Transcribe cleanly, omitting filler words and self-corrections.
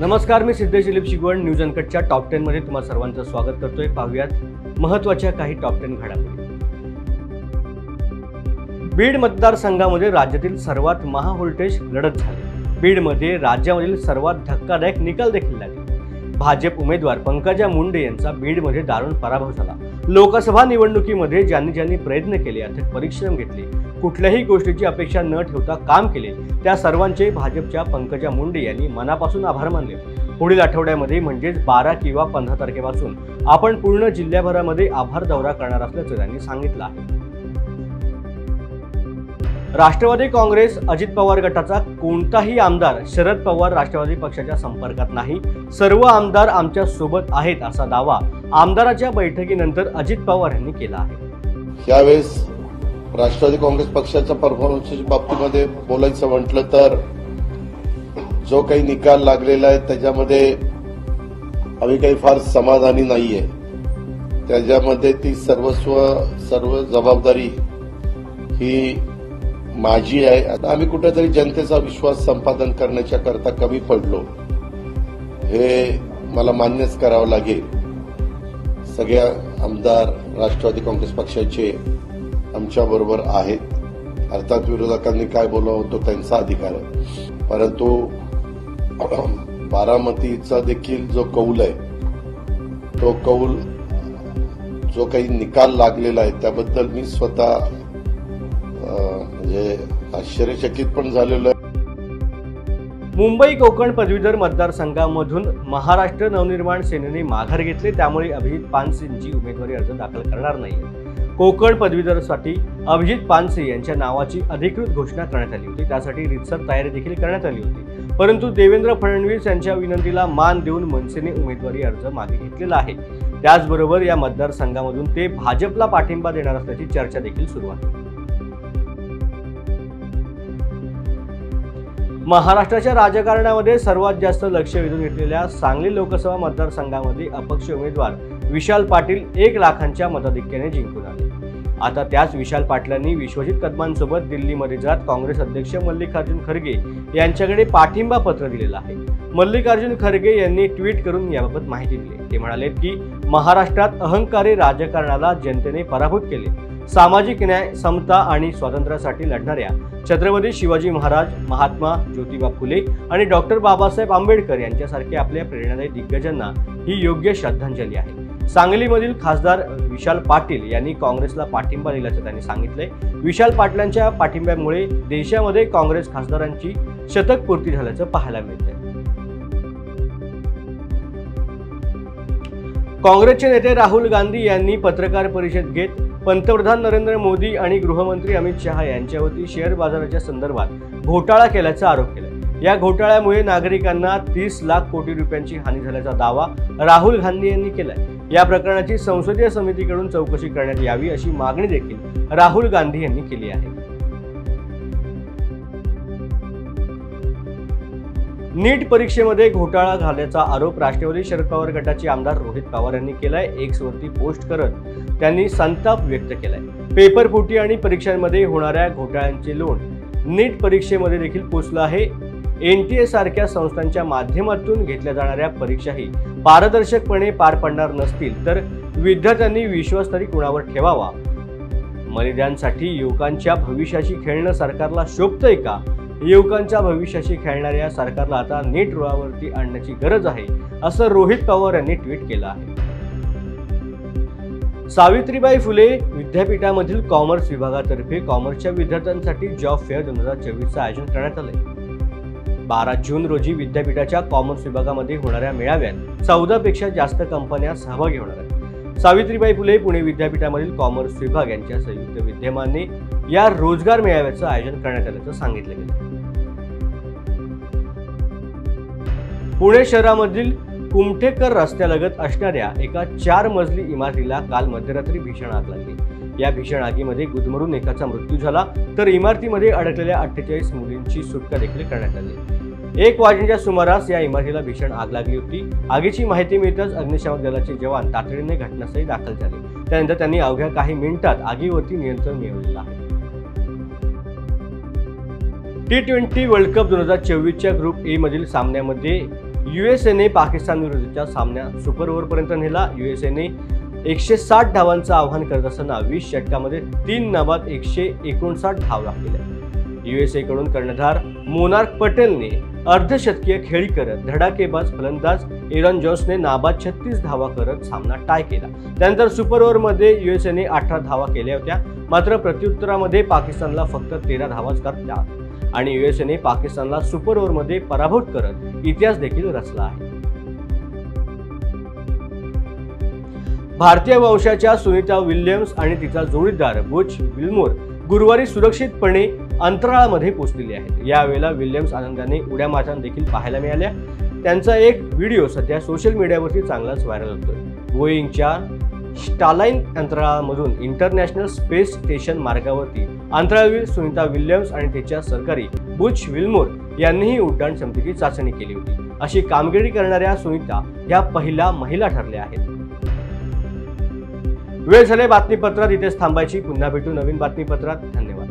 नमस्कार, मी Siddhesh Dilip Shigwan news अनकटच्या top 10 मध्ये तुम्हा सर्वांचं स्वागत करतोय। पाहूयात महत्त्वाच्या काही टॉप 10 घडामोडी। बीड मतदारसंघामध्ये राज्यातील सर्वात महाव्होल्टेज लढत झाली। बीडमध्ये राज्यामधील सर्वात धक्कादायक निकाल देखील लागले। भाजप उमेदवार पंकजा मुंडे यांचा बीडमध्ये दारुण पराभव झाला। लोकसभा निवडणुकीमध्ये ज्यांनी प्रयत्न केले, अथक परिश्रम घेतले, कुठल्याही गोष्टीची अपेक्षा न ठेवता काम केले, त्या सर्वांचे भाजपच्या पंकजा मुंडे यांनी मनापासून आभार मानले। पुढील आठवड्यामध्ये म्हणजेच 12 किंवा 15 तारखेपासून आपण पूर्ण जिल्ह्याभरामध्ये आभार दौरा करणार असल्याचं त्यांनी सांगितलं आहे। राष्ट्रवादी काँग्रेस अजित पवार गटाचा कोणताही आमदार शरद पवार राष्ट्रवादी पक्षाच्या संपर्कात नाही, सर्व आमदार आमच्या सोबत आहेत असा दावा आमदाराच्या बैठकीनंतर अजित पवार यांनी केला आहे। यावेळेस राष्ट्रवादी काँग्रेस पक्षाच्या परफॉर्मन्सच्या बाबतीमध्ये बोलायचं म्हटलं तर जो काही निकाल लागलेला आहे त्याच्यामध्ये आम्ही काही फार समाधानी नाहीये। त्याच्यामध्ये ती सर्व जबाबदारी ही माझी आहे। आता आम्ही कुठेतरी जनतेचा विश्वास संपादन करण्याच्या करता कमी पडलो, हे मला मान्यच करावं लागेल। सगळ्या आमदार राष्ट्रवादी काँग्रेस पक्षाचे आमच्या बरोबर आहेत। अर्थात विरोधकांनी काय बोलावं होतो त्यांचा अधिकार आहे, परंतु बारामतीचा देखील जो कौल आहे, तो कौल जो काही निकाल लागलेला आहे त्याबद्दल मी स्वतः म्हणजे आश्चर्यचकित पण झालेलो आहे। मुंबई कोकण पदवीधर मतदारसंघामधून महाराष्ट्र नवनिर्माण सेनेने माघार घेतले, त्यामुळे अभिजित पानसेंची उमेदवारी अर्ज दाखल करणार नाही। कोकण पदवीधरसाठी अभिजित पानसे यांच्या नावाची अधिकृत घोषणा करण्यात आली होती, त्यासाठी रीतसर तयारी देखील करण्यात आली होती, परंतु देवेंद्र फडणवीस यांच्या विनंतीला मान देऊन मनसेने उमेदवारी अर्ज मागे घेतलेला आहे। त्याचबरोबर या मतदारसंघामधून ते भाजपला पाठिंबा देणार असल्याची चर्चा देखील सुरू आहे। महाराष्ट्राच्या राजकारणामध्ये सर्वात जास्त लक्ष वेधून घेतलेल्या सांगली लोकसभा मतदारसंघामध्ये अपक्ष उमेदवार विशाल पाटील 1 लाखांच्या मताधिक्याने जिंकून आले। आता त्याच विशाल पाटलांनी विश्वजित कदमांसोबत दिल्लीमध्ये जात काँग्रेस अध्यक्ष मल्लिकार्जुन खरगे यांच्याकडे पाठिंबा पत्र दिलेलं आहे। मल्लिकार्जुन खरगे यांनी ट्विट करून याबाबत माहिती दिली। ते म्हणाले की महाराष्ट्रात अहंकारी राजकारणाला जनतेने पराभूत केले। सामाजिक न्याय, समता आणि स्वातंत्र्यासाठी लढणाऱ्या छत्रपती शिवाजी महाराज, महात्मा ज्योतिबा फुले आणि डॉक्टर बाबासाहेब आंबेडकर यांच्यासारख्या आपल्या प्रेरणादायी दिग्गजांना ही योग्य श्रद्धांजली आहे। सांगलीमधील खासदार विशाल पाटील यांनी काँग्रेसला पाठिंबा दिल्याचं त्यांनी सांगितलंय। विशाल पाटलांच्या पाठिंब्यामुळे देशामध्ये काँग्रेस खासदारांची शतकपूर्ती झाल्याचं पाहायला मिळतंय। काँग्रेसचे नेते राहुल गांधी यांनी पत्रकार परिषद घेत पंतप्रधान नरेंद्र मोदी आणि गृहमंत्री अमित शहा यांच्यावरती शेअर बाजाराच्या संदर्भात घोटाळा केल्याचा आरोप केला। या घोटाळ्यामुळे नागरिकांना 30 लाख कोटी रुपयांची हानी झाल्याचा दावा राहुल गांधी यांनी केलाय। या प्रकरणाची संसदीय समितीकडून चौकशी करण्यात यावी अशी मागणी देखील राहुल गांधी यांनी केली आहे। नीट परीक्षेमध्ये घोटाळा झाल्याचा आरोप राष्ट्रवादी शरद पवार गटाचे आमदार रोहित पवार यांनी केलाय। एक्स वरती पोस्ट करत त्यांनी संताप व्यक्त केलाय। पेपरफुटी आणि परीक्षांमध्ये होणाऱ्या घोटाळ्यांचे लोण नीट परीक्षेमध्ये देखील पोचलं आहे। NTA सारख्या संस्थांच्या माध्यमातून घेतल्या जाणाऱ्या परीक्षाही पारदर्शकपणे पार पडणार नसतील तर विद्यार्थ्यांनी विश्वास तरी कुणावर ठेवावा? मर्यादांसाठी युवकांच्या भविष्याशी खेळणं सरकारला शोभतंय का? युवकांच्या भविष्याशी खेळणाऱ्या सरकारला आता नीट रुळावरती आणण्याची गरज आहे, असं रोहित पवार यांनी ट्विट केलं आहे। सावित्रीबाई फुले विद्यापीठामधील कॉमर्स विभागातर्फे कॉमर्सच्या विद्यार्थ्यांसाठी जॉब फेअर 2024चं आयोजन करण्यात आलंय। 12 जून रोजी विद्यापीठाच्या कॉमर्स विभागामध्ये होणाऱ्या मेळाव्यात 14 पेक्षा जास्त कंपन्या सहभागी होणार आहेत। सावित्रीबाई फुले पुणे विद्यापीठामधील कॉमर्स विभाग यांच्या संयुक्त विद्यमाने या रोजगार मेळाव्याचं आयोजन करण्यात आल्याचं सांगितलं गेलं। पुणे शहरामधील कुमठेकर रस्त्यालगत असणाऱ्या एका 4 मजली इमारतीला काल मध्यरात्री भीषण आग लागली। या भीषण आगीमध्ये गुदमरून एकाचा मृत्यू झाला, तर इमारतीमध्ये अडकलेल्या 48 मुलींची सुटका देखील करण्यात आली। 1 वाजण्याच्या सुमारास या इमारतीला भीषण आग लागली होती। आगीची माहिती मिळताच अग्निशामक दलाचे जवान तातडीने घटनास्थळी दाखल झाले। त्यानंतर त्यांनी अवघ्या काही मिनिटात आगीवरती नियंत्रण मिळवलेलं आहे। T20 वर्ल्ड कप 2024च्या ग्रुप ए मधील सामन्यामध्ये युएसएने पाकिस्तान विरुद्धच्या सामन्यात सुपर ओव्हरपर्यंत नेला। युएसएने 160 धावांचं आव्हान करत असताना 20 षटकामध्ये 3 नाबाद 159 धावा केल्या। युएसए कडून कर्णधार मोनार्क पटेलने अर्धशतकीय खेळी करत धडाकेबाज फलंदाज एरॉन जोन्सने नाबाद 36 धावा करत सामना टाय केला। त्यानंतर सुपर ओव्हरमध्ये युएसएने 18 धावा केल्या होत्या, मात्र प्रत्युत्तरामध्ये पाकिस्तानला फक्त 13 धावाच करता आणि युएसएने पाकिस्तानला सुपर ओव्हरमध्ये पराभूत करत इतिहास देखील रचला आहे। भारतीय वंशाच्या सुनीता विल्यम्स आणि तिचा जोडीदार बुच विल्मोर गुरुवारी सुरक्षितपणे अंतराळामध्ये पोहोचलेले आहेत। यावेळेला विल्यम्स आनंदाने उड्या मारताना देखील पाहायला मिळाल्या। त्यांचा एक व्हिडिओ सध्या सोशल मीडियावरती चांगलाच व्हायरल होतोय। बोईंगच्या स्टारलाइन अंतराळामधून इंटरनॅशनल स्पेस स्टेशन मार्गावरती अंतराळवीर सुनीता विल्यम्स आणि तिच्या सहकारी बुच विल्मोर यांनीही उड्डाण क्षमतेची चाचणी केली होती। अशी कामगिरी करणाऱ्या सुनीता या पहिल्या महिला ठरल्या आहेत। वेळ झाले बातमीपत्रात इथेच थांबायची। पुन्हा भेटू नवीन बातमीपत्रात। धन्यवाद।